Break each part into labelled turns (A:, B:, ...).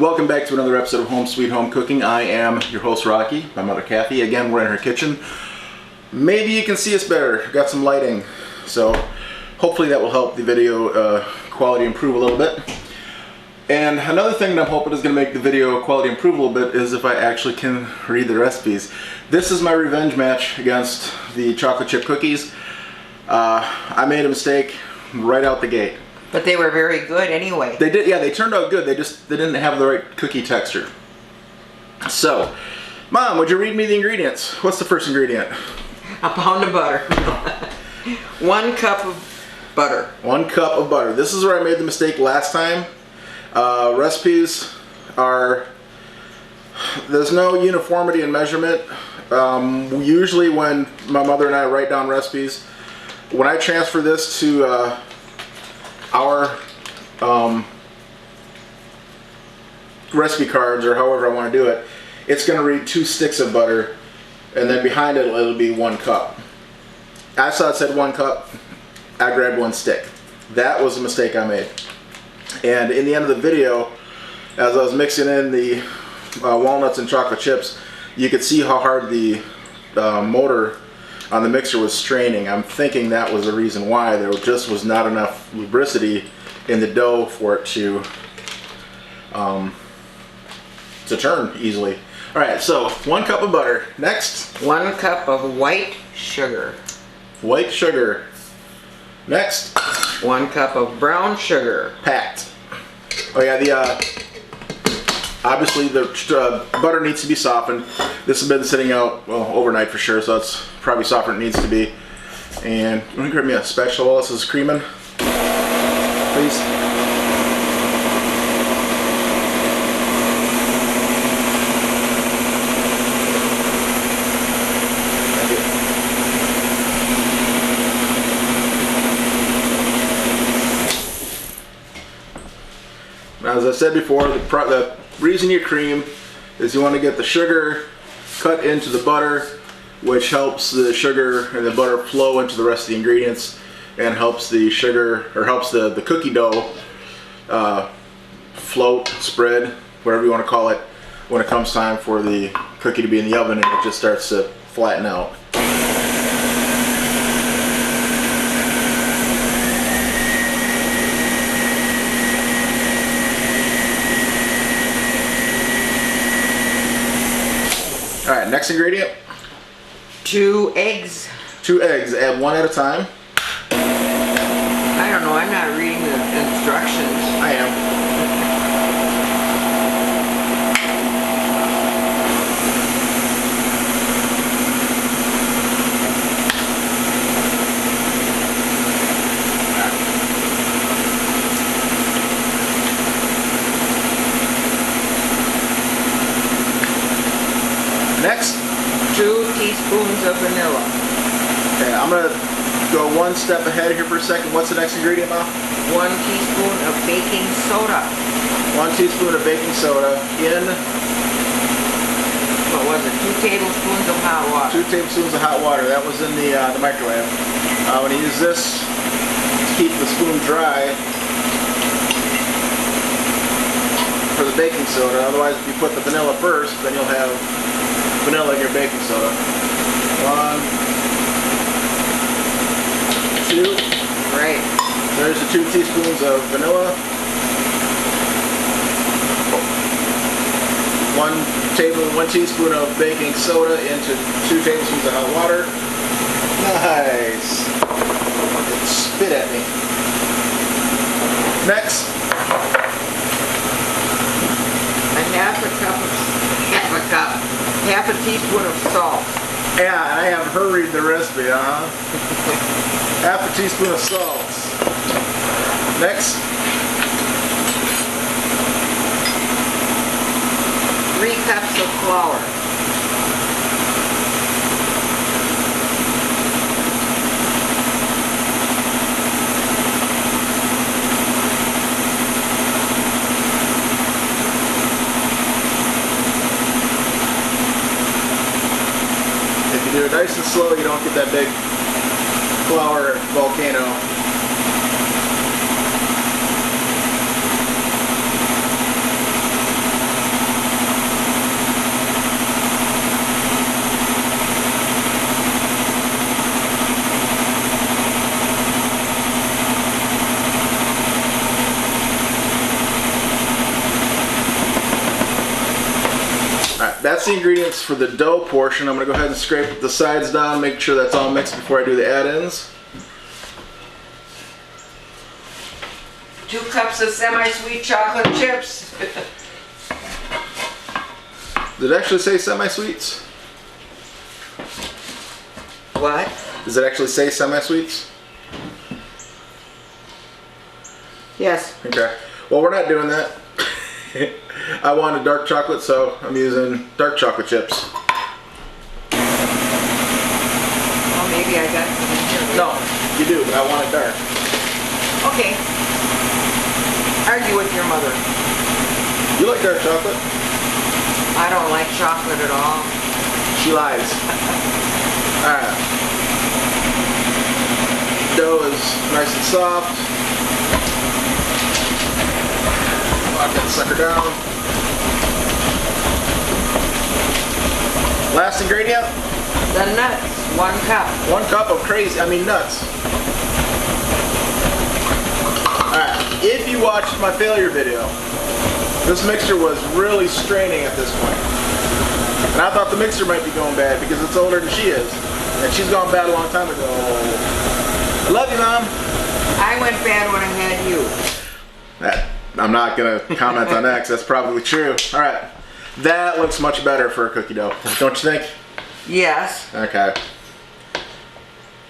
A: Welcome back to another episode of Home Sweet Home Cooking. I am your host Rocky, my mother Kathy. Again, we're in her kitchen. Maybe you can see us better. Got some lighting, so hopefully that will help the video quality improve a little bit. And another thing that I'm hoping is going to make the video quality improve a little bit is if I actually can read the recipes. This is my revenge match against the chocolate chip cookies. I made a mistake right out the gate.
B: But they were very good anyway.
A: They did, yeah, they turned out good. They didn't have the right cookie texture. So, Mom, would you read me the ingredients? What's the first ingredient?
B: A pound of butter. 1 cup of butter.
A: 1 cup of butter. This is where I made the mistake last time. Recipes are, there's no uniformity in measurement. Usually when my mother and I write down recipes, when I transfer this to our recipe cards, or however I want to do it, it's going to read 2 sticks of butter, and then behind it it'll be 1 cup. I saw it said 1 cup, I grabbed 1 stick. That was a mistake I made. And in the end of the video, as I was mixing in the walnuts and chocolate chips, you could see how hard the motor on the mixer was straining. I'm thinking that was the reason why. There just was not enough lubricity in the dough for it to turn easily. Alright, so 1 cup of butter. Next.
B: 1 cup of white sugar.
A: White sugar. Next.
B: 1 cup of brown sugar.
A: Packed. Oh yeah, obviously the butter needs to be softened. This has been sitting out, well, overnight for sure, so it's probably softer than it needs to be. And you want to grab me a spatula while this is creaming, please? Thank you. Now, as I said before, the reason you cream is you want to get the sugar cut into the butter, which helps the sugar and the butter flow into the rest of the ingredients, and helps the sugar, or helps the cookie dough float, spread, whatever you want to call it, when it comes time for the cookie to be in the oven and it just starts to flatten out. Alright, next ingredient.
B: 2 eggs.
A: 2 eggs. Add 1 at a time.
B: I don't know, I'm not reading the instructions.
A: I am. Next.
B: 2 teaspoons of vanilla.
A: Okay, I'm going to go 1 step ahead here for a second. What's the next ingredient, Mom?
B: 1 teaspoon of baking soda.
A: 1 teaspoon of baking soda in...
B: What was it? 2 tablespoons of hot water.
A: 2 tablespoons of hot water. That was in the microwave. When you use this to keep the spoon dry for the baking soda. Otherwise, if you put the vanilla first, then you'll have vanilla in your baking soda. 1, 2.
B: Great.
A: There's the 2 teaspoons of vanilla. 1 teaspoon of baking soda into 2 tablespoons of hot water. Nice. It spit at me. Next.
B: Half a teaspoon of salt.
A: Yeah, I have her read the recipe, half a teaspoon of salt. Next.
B: 3 cups of flour.
A: If you do it nice and slow, you don't get that big flour volcano. that's the ingredients for the dough portion. I'm gonna go ahead and scrape the sides down, make sure that's all mixed before I do the add-ins.
B: 2 cups of semi-sweet chocolate chips.
A: Did it actually say semi-sweets?
B: What?
A: Does it actually say semi-sweets?
B: Yes.
A: Okay. Well, we're not doing that. I wanted dark chocolate, so I'm using dark chocolate chips.
B: Well, maybe I got some in here.
A: No, you do, but I want it dark.
B: Okay. Argue with your mother.
A: You like dark chocolate?
B: I don't like chocolate at all.
A: She lies. Alright. Dough is nice and soft. Lock that sucker down. Last ingredient?
B: The nuts, 1 cup.
A: 1 cup of nuts. Alright, if you watched my failure video, this mixer was really straining at this point. And I thought the mixer might be going bad because it's older than she is. And she's gone bad a long time ago. I love you, Mom.
B: I went bad when I had you.
A: I'm not going to comment on that because that's probably true. Alright, that looks much better for a cookie dough, don't you think?
B: Yes.
A: Okay.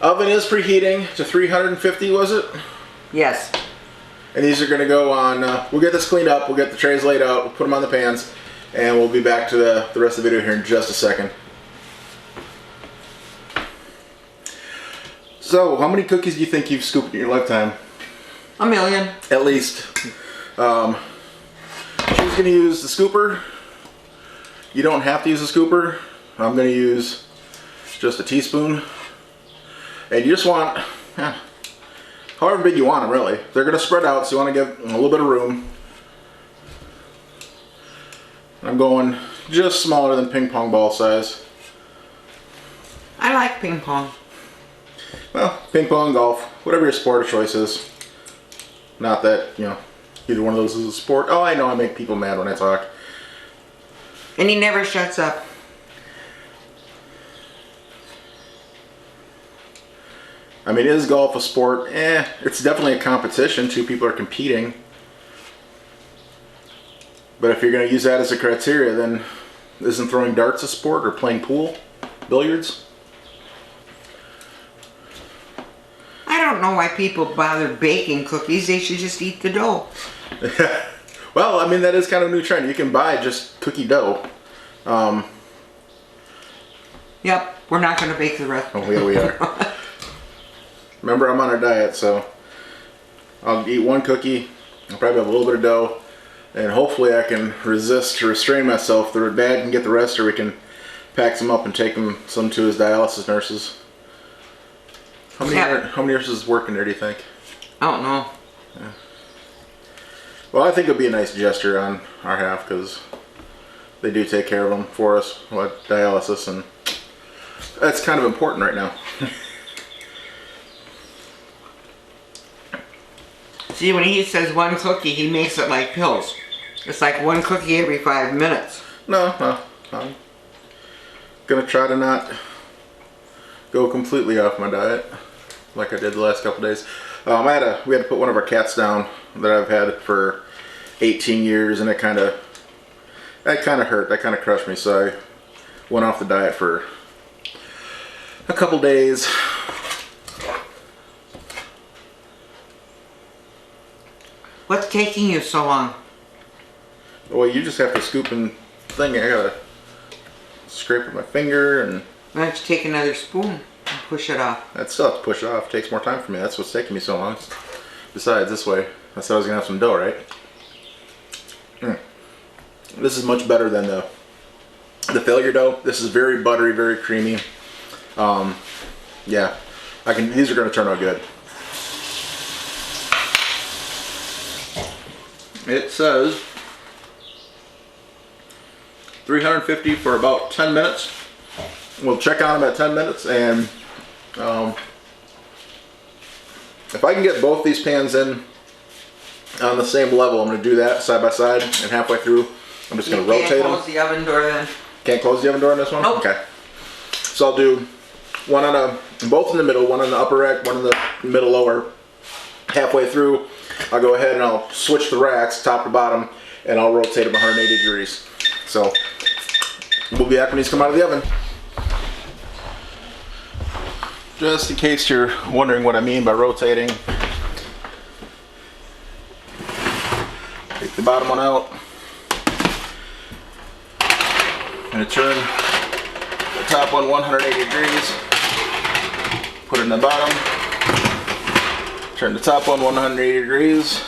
A: Oven is preheating to 350, was it?
B: Yes.
A: And these are going to go on, we'll get this cleaned up, we'll get the trays laid out, we'll put them on the pans, and we'll be back to the rest of the video here in just a second. So, how many cookies do you think you've scooped in your lifetime?
B: 1 million.
A: At least. She's going to use the scooper. You don't have to use a scooper. I'm going to use just a teaspoon. And you just want, however big you want them, really. They're going to spread out, so you want to give a little bit of room. I'm going just smaller than ping pong ball size.
B: I like ping pong.
A: Well, ping pong, golf, whatever your sport of choice is. Not that, either one of those is a sport. Oh, I know I make people mad when I talk.
B: And he never shuts up.
A: I mean, is golf a sport? It's definitely a competition. 2 people are competing. But if you're going to use that as a criteria, then isn't throwing darts a sport or playing pool? Billiards?
B: I don't know why people bother baking cookies. They should just eat the dough.
A: Well, I mean, that is kind of a new trend. You can buy just cookie dough.
B: Yep, we're not going to bake the rest.
A: Oh, yeah, we are. Remember, I'm on a diet, so I'll eat 1 cookie. I'll probably have a little bit of dough. And hopefully I can restrain myself. The dad can get the rest, or we can pack some up and take some to his dialysis nurses. How many nurses work in there, do you think?
B: I don't know.
A: Yeah. Well, I think it'll be a nice gesture on our half because they do take care of them for us with dialysis, and that's kind of important right now.
B: See, when he says 1 cookie, he makes it like pills. It's like 1 cookie every 5 minutes.
A: No. I'm gonna try to not go completely off my diet like I did the last couple days. We had to put one of our cats down that I've had for 18 years, and that kind of hurt. That kind of crushed me. So I went off the diet for a couple days.
B: What's taking you so long?
A: Well, you just have to scoop and thing. I gotta scrape with my finger, and
B: Why don't you take another spoon and push it off?
A: I'd still have to push it off. It takes more time for me. That's what's taking me so long. Besides, this way, I said I was gonna have some dough, right? This is much better than the failure dough. This is very buttery, very creamy. Yeah, these are gonna turn out good. It says 350 for about 10 minutes. We'll check on them at 10 minutes, and if I can get both these pans in on the same level, I'm going to do that side by side, and halfway through I'm just going to rotate them.
B: Close the oven door then.
A: Can't close the oven door on this one?
B: Nope.
A: Okay. So I'll do one on both in the middle, one on the upper rack, one in the middle lower. Halfway through, I'll go ahead and I'll switch the racks, top to bottom, and I'll rotate them 180 degrees. So we'll be back when these come out of the oven. Just in case you're wondering what I mean by rotating, take the bottom one out. I'm going to turn the top one 180 degrees, put it in the bottom, turn the top one 180 degrees,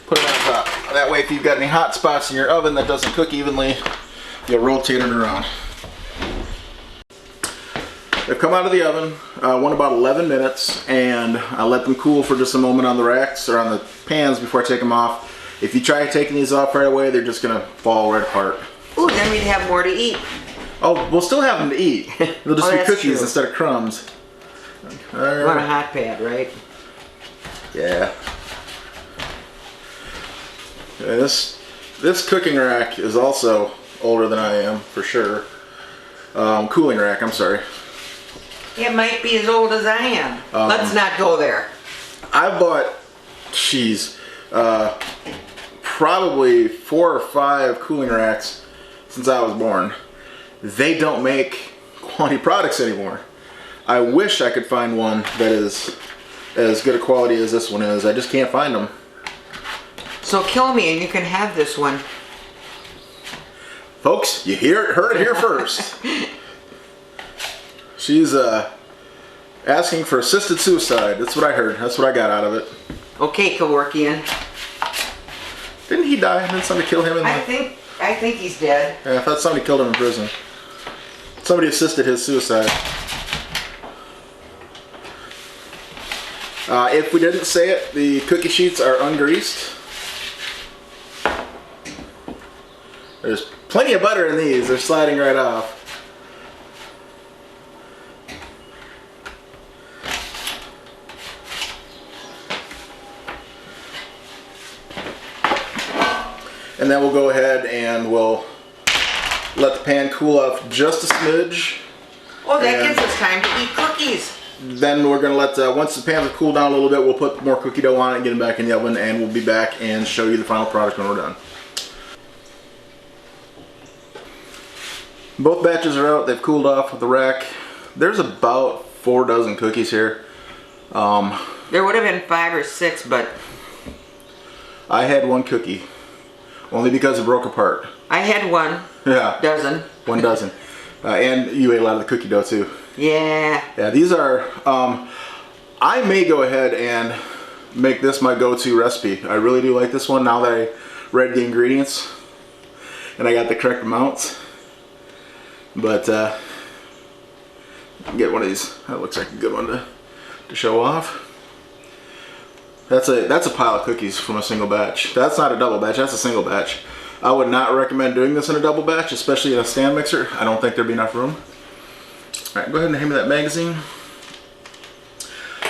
A: put it on top. That way if you've got any hot spots in your oven that doesn't cook evenly, you'll rotate it around. They've come out of the oven, went about 11 minutes, and I let them cool for just a moment on the racks or on the pans before I take them off. If you try taking these off right away, they're just going to fall right apart.
B: Ooh, then we'd have more to eat.
A: Oh, we'll still have them to eat. They'll just be cookies
B: true.
A: Instead of crumbs.
B: You want a hot pad, right?
A: Yeah. This cooking rack is also older than I am, for sure. Cooling rack, I'm sorry.
B: It might be as old as I am. Let's not go there.
A: I bought, probably 4 or 5 cooling racks since I was born. They don't make quality products anymore. I wish I could find one that is as good a quality as this one is. I just can't find them.
B: So kill me and you can have this one.
A: Folks, you heard it here first. She's asking for assisted suicide. That's what I heard. That's what I got out of it.
B: Okay, Kevorkian.
A: Didn't he die? Didn't somebody kill him?
B: I think he's dead.
A: Yeah, I thought somebody killed him in prison. Somebody assisted his suicide. If we didn't say it, the cookie sheets are ungreased. There's plenty of butter in these. They're sliding right off. And then we'll go ahead and we'll let the pan cool off just a smidge.
B: Oh, that gives us time to eat cookies.
A: Then we're going to let, once the pans have cooled down a little bit, we'll put more cookie dough on it and get them back in the oven, and we'll be back and show you the final product when we're done. Both batches are out. They've cooled off with the rack. There's about 4 dozen cookies here.
B: There would have been 5 or 6, but
A: I had 1 cookie, only because it broke apart.
B: I had 1 dozen.
A: 1 dozen. And you ate a lot of the cookie dough too.
B: Yeah.
A: Yeah, these are, I may go ahead and make this my go-to recipe. I really do like this one now that I read the ingredients and I got the correct amounts. But get one of these. That looks like a good one to show off. That's a pile of cookies from a single batch. That's not a double batch, that's a single batch. I would not recommend doing this in a double batch, especially in a stand mixer. I don't think there'd be enough room. Alright, go ahead and hand me that magazine.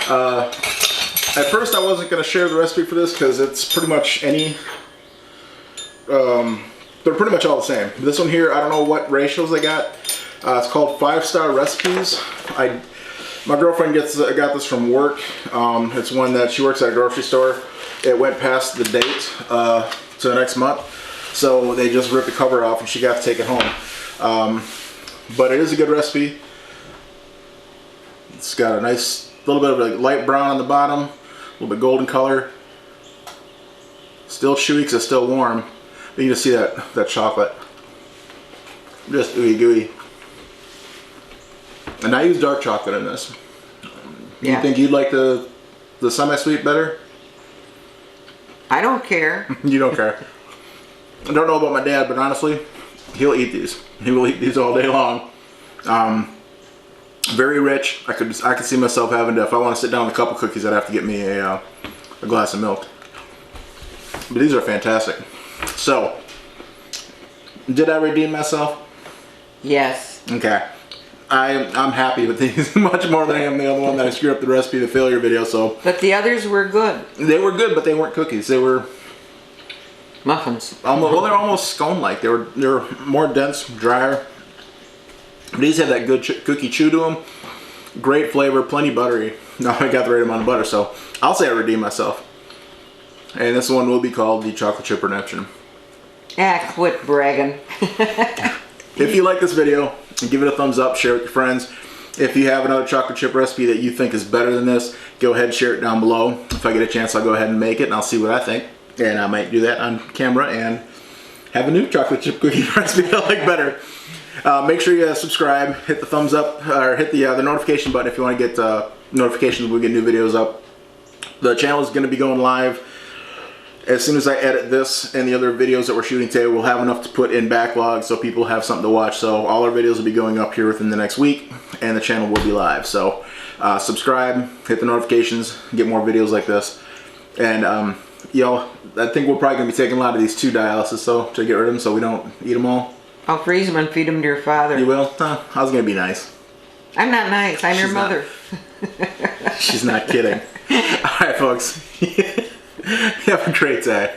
A: At first I wasn't going to share the recipe for this because it's pretty much they're pretty much all the same. This one here, I don't know what ratios they got. It's called 5-Star Recipes. My girlfriend got this from work. It's one that she works at a grocery store. It went past the date to the next month, so they just ripped the cover off and she got to take it home. But it is a good recipe. It's got a nice little bit of a light brown on the bottom, a little bit golden color. Still chewy because it's still warm. You can see that chocolate. Just ooey gooey. And I use dark chocolate in this. You think you'd like the semi-sweet better?
B: I don't care.
A: You don't care. I don't know about my dad, but honestly, he'll eat these. He will eat these all day long. Very rich. I could see myself having to, if I want to sit down with a couple cookies, I'd have to get me a glass of milk. But these are fantastic. So, did I redeem myself?
B: Yes.
A: Okay. I'm happy with these much more than I am the other one that I screwed up the recipe, the failure video. So.
B: But the others were good.
A: They were good, but they weren't cookies. They were
B: Muffins.
A: Almost, well, they're almost scone-like. They're more dense, drier. But these have that good cookie chew to them. Great flavor, plenty buttery. No, I got the right amount of butter, so I'll say I redeemed myself. And this one will be called the chocolate chip redemption.
B: Ah, quit bragging.
A: If you like this video, give it a thumbs up, share it with your friends. If you have another chocolate chip recipe that you think is better than this, go ahead and share it down below. If I get a chance, I'll go ahead and make it, and I'll see what I think. And I might do that on camera and have a new chocolate chip cookie recipe I like better. Make sure you subscribe, hit the thumbs up, or hit the notification button if you want to get notifications when we get new videos up. The channel is going to be going live as soon as I edit this and the other videos that we're shooting today. We'll have enough to put in backlog so people have something to watch. So all our videos will be going up here within the next week, and the channel will be live. So subscribe, hit the notifications, get more videos like this. And y'all, I think we're probably going to be taking a lot of these to dialysis, so to get rid of them so we don't eat them all.
B: I'll freeze them and feed them to your father.
A: You will? I was going to be nice.
B: I'm not nice. I'm your mother.
A: She's not kidding. Alright, folks. Have a great day.